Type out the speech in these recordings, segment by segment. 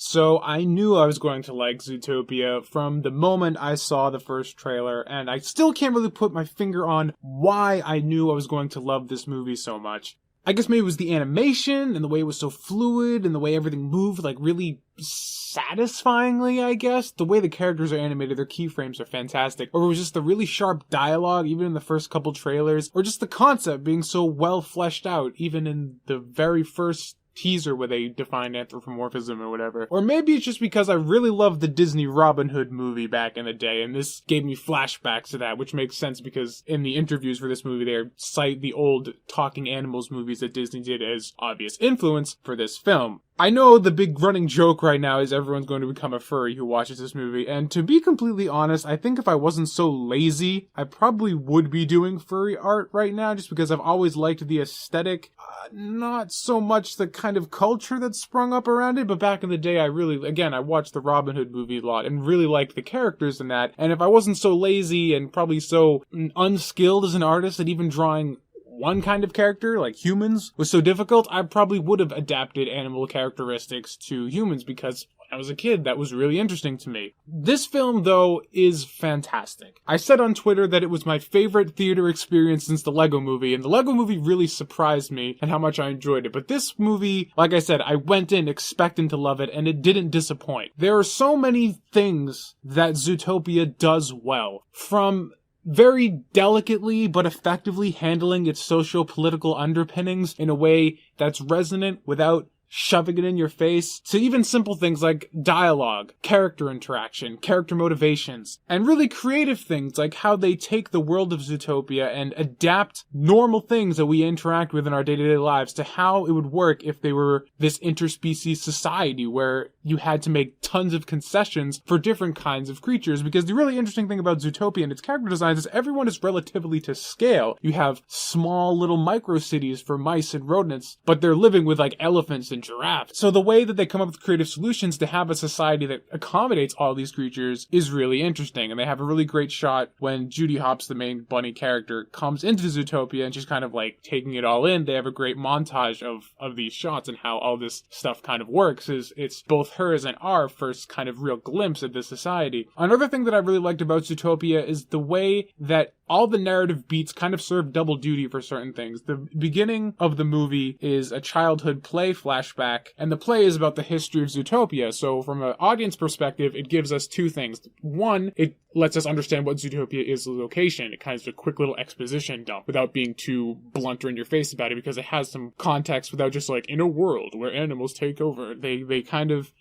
So I knew I was going to like Zootopia from the moment I saw the first trailer, and I still can't really put my finger on why I knew I was going to love this movie so much. I guess maybe it was the animation and the way it was so fluid and the way everything moved, like, really satisfyingly, I guess. The way the characters are animated, their keyframes are fantastic. Or it was just the really sharp dialogue, even in the first couple trailers. Or just the concept being so well fleshed out, even in the very first teaser where they define anthropomorphism or whatever. Or maybe it's just because I really loved the Disney Robin Hood movie back in the day, and this gave me flashbacks to that, which makes sense because in the interviews for this movie they cite the old talking animals movies that Disney did as obvious influence for this film. I know the big running joke right now is everyone's going to become a furry who watches this movie, and to be completely honest, I think if I wasn't so lazy, I probably would be doing furry art right now, just because I've always liked the aesthetic. Not so much the kind of culture that's sprung up around it, but back in the day I watched the Robin Hood movie a lot and really liked the characters in that, and if I wasn't so lazy and probably so unskilled as an artist at even drawing one kind of character, like humans, was so difficult, I probably would have adapted animal characteristics to humans because when I was a kid, that was really interesting to me. This film, though, is fantastic. I said on Twitter that it was my favorite theater experience since the Lego Movie, and the Lego Movie really surprised me and how much I enjoyed it. But this movie, like I said, I went in expecting to love it, and it didn't disappoint. There are so many things that Zootopia does well, from very delicately but effectively handling its socio-political underpinnings in a way that's resonant without shoving it in your face, to even simple things like dialogue, character interaction, character motivations, and really creative things like how they take the world of Zootopia and adapt normal things that we interact with in our day-to-day lives to how it would work if they were this interspecies society where you had to make tons of concessions for different kinds of creatures. Because the really interesting thing about Zootopia and its character designs is everyone is relatively to scale. You have small little micro cities for mice and rodents, but they're living with like elephants and giraffes. So the way that they come up with creative solutions to have a society that accommodates all these creatures is really interesting. And they have a really great shot when Judy Hopps, the main bunny character, comes into Zootopia and she's kind of like taking it all in. They have a great montage of these shots and how all this stuff kind of works. It's both hers and our first kind of real glimpse of this society. Another thing that I really liked about Zootopia is the way that all the narrative beats kind of serve double duty for certain things. The beginning of the movie is a childhood play flashback, and the play is about the history of Zootopia. So from an audience perspective, it gives us two things. One, it lets us understand what Zootopia is as a location. It kind of is a quick little exposition dump without being too blunt or in your face about it, because it has some context without just like, in a world where animals take over. They kind of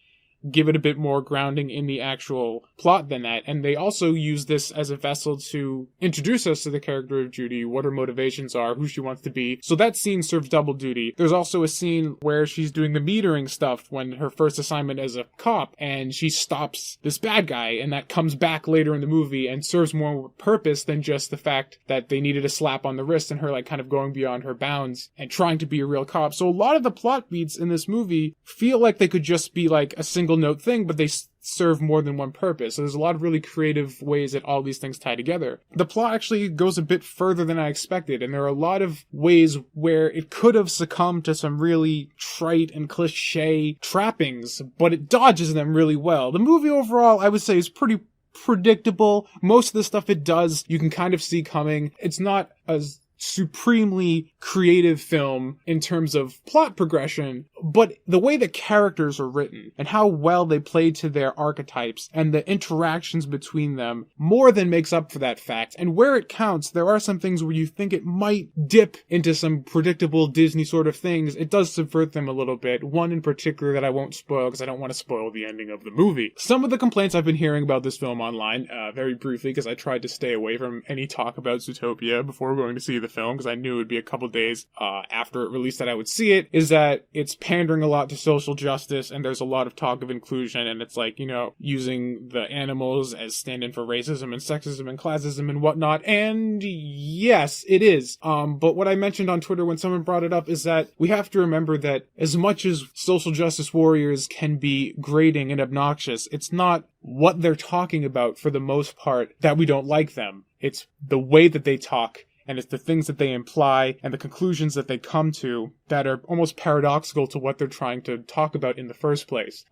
give it a bit more grounding in the actual plot than that. And they also use this as a vessel to introduce us to the character of Judy, what her motivations are, who she wants to be. So that scene serves double duty. There's also a scene where she's doing the metering stuff when her first assignment as a cop, and she stops this bad guy, and that comes back later in the movie and serves more purpose than just the fact that they needed a slap on the wrist and her like kind of going beyond her bounds and trying to be a real cop. So a lot of the plot beats in this movie feel like they could just be like a single note thing, but they serve more than one purpose. So there's a lot of really creative ways that all these things tie together. The plot actually goes a bit further than I expected, and there are a lot of ways where it could have succumbed to some really trite and cliche trappings, but it dodges them really well. The movie overall, I would say, is pretty predictable. Most of the stuff it does, you can kind of see coming. It's not as supremely creative film in terms of plot progression, but the way the characters are written and how well they play to their archetypes and the interactions between them more than makes up for that fact. And where it counts, there are some things where you think it might dip into some predictable Disney sort of things. It does subvert them a little bit. One in particular that I won't spoil because I don't want to spoil the ending of the movie. Some of the complaints I've been hearing about this film online, very briefly, because I tried to stay away from any talk about Zootopia before going to see the film because I knew it would be a couple days after it released that I would see it, is that it's pandering a lot to social justice and there's a lot of talk of inclusion, and it's like, you know, using the animals as stand-in for racism and sexism and classism and whatnot. And yes, it is. But what I mentioned on Twitter when someone brought it up is that we have to remember that as much as social justice warriors can be grating and obnoxious, it's not what they're talking about for the most part that we don't like them. It's the way that they talk, and it's the things that they imply and the conclusions that they come to that are almost paradoxical to what they're trying to talk about in the first place.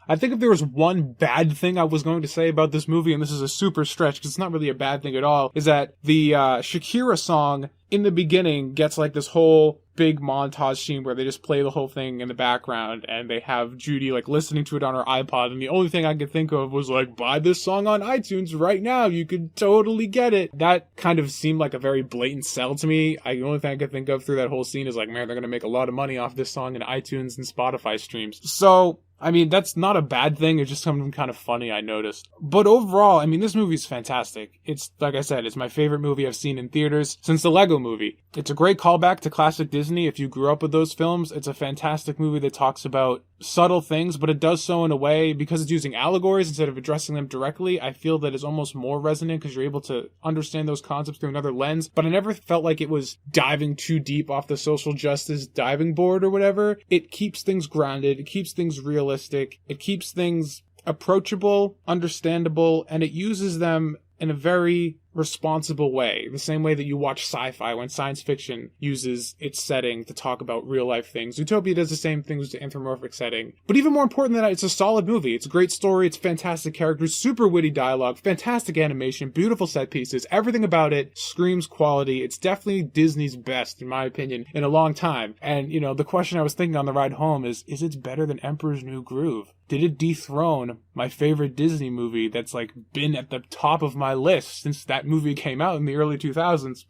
I think if there was one bad thing I was going to say about this movie, and this is a super stretch because it's not really a bad thing at all, is that the Shakira song in the beginning gets like this whole big montage scene where they just play the whole thing in the background and they have Judy like listening to it on her iPod, and the only thing I could think of was like, buy this song on iTunes right now, you could totally get it. That kind of seemed like a very blatant sell to me. The only thing I could think of through that whole scene is like, man, they're gonna make a lot of money off this song in iTunes and Spotify streams. So I mean, that's not a bad thing. It's just something kind of funny I noticed. But overall, I mean, this movie is fantastic. It's, like I said, it's my favorite movie I've seen in theaters since the Lego Movie. It's a great callback to classic Disney. If you grew up with those films, it's a fantastic movie that talks about subtle things, but it does so in a way, because it's using allegories instead of addressing them directly, I feel that it's almost more resonant because you're able to understand those concepts through another lens. But I never felt like it was diving too deep off the social justice diving board or whatever. It keeps things grounded. It keeps things realistic. It keeps things approachable, understandable, and it uses them in a very responsible way. The same way that you watch sci-fi when science fiction uses its setting to talk about real life things. Zootopia does the same thing with the anthropomorphic setting. But even more important than that, it's a solid movie. It's a great story. It's fantastic characters, super witty dialogue, fantastic animation, beautiful set pieces. Everything about it screams quality. It's definitely Disney's best, in my opinion, in a long time. And, you know, the question I was thinking on the ride home is it better than Emperor's New Groove? Did it dethrone my favorite Disney movie that's like been at the top of my list since that movie came out in the early 2000s?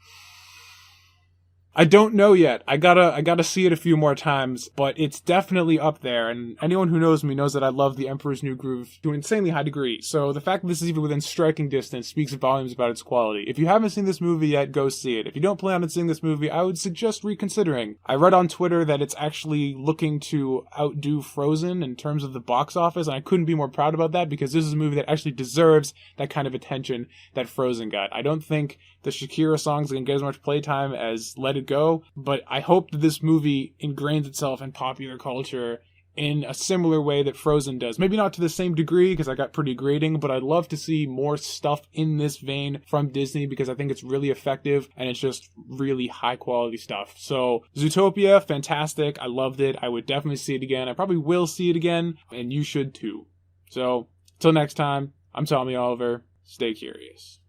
I don't know yet. I gotta see it a few more times, but it's definitely up there. And anyone who knows me knows that I love The Emperor's New Groove to an insanely high degree. So the fact that this is even within striking distance speaks volumes about its quality. If you haven't seen this movie yet, go see it. If you don't plan on seeing this movie, I would suggest reconsidering. I read on Twitter that it's actually looking to outdo Frozen in terms of the box office, and I couldn't be more proud about that because this is a movie that actually deserves that kind of attention that Frozen got. I don't think the Shakira songs can get as much playtime as Let It Go, but I hope that this movie ingrains itself in popular culture in a similar way that Frozen does. Maybe not to the same degree, because I got pretty grating, but I'd love to see more stuff in this vein from Disney, because I think it's really effective, and it's just really high-quality stuff. So, Zootopia, fantastic. I loved it. I would definitely see it again. I probably will see it again, and you should too. So, till next time, I'm Tommy Oliver. Stay curious.